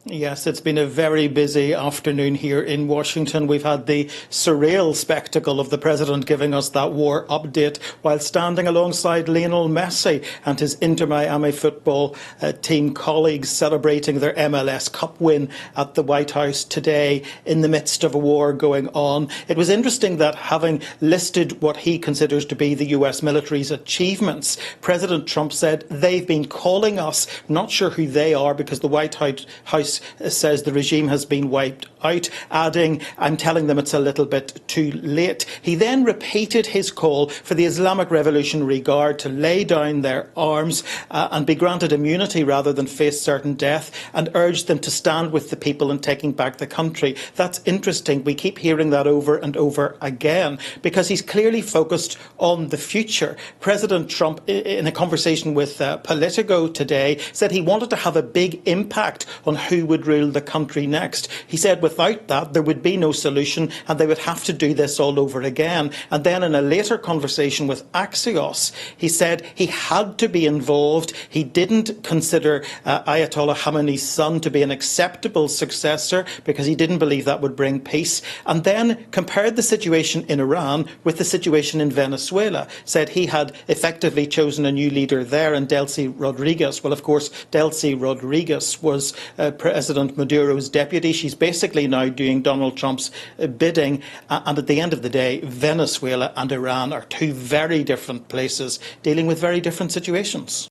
Yes, it's been a very busy afternoon here in Washington. We've had the surreal spectacle of the President giving us that war update while standing alongside Lionel Messi and his Inter Miami football team colleagues celebrating their MLS Cup win at the White House today in the midst of a war going on. It was interesting that, having listed what he considers to be the US military's achievements, President Trump said they've been calling us. Not sure who they are, because the White House says the regime has been wiped out, adding, "I'm telling them it's a little bit too late." He then repeated his call for the Islamic Revolutionary Guard to lay down their arms and be granted immunity rather than face certain death, and urged them to stand with the people in taking back the country. That's interesting. We keep hearing that over and over again because he's clearly focused on the future. President Trump, in a conversation with Politico today, said he wanted to have a big impact on who would rule the country next. He said without that there would be no solution and they would have to do this all over again. And then in a later conversation with Axios, he said he had to be involved. He didn't consider Ayatollah Khamenei's son to be an acceptable successor because he didn't believe that would bring peace. And then compared the situation in Iran with the situation in Venezuela, said he had effectively chosen a new leader there in Delcy Rodriguez. Well, of course, Delcy Rodriguez was President Maduro's deputy. She's basically now doing Donald Trump's bidding. And at the end of the day, Venezuela and Iran are two very different places dealing with very different situations.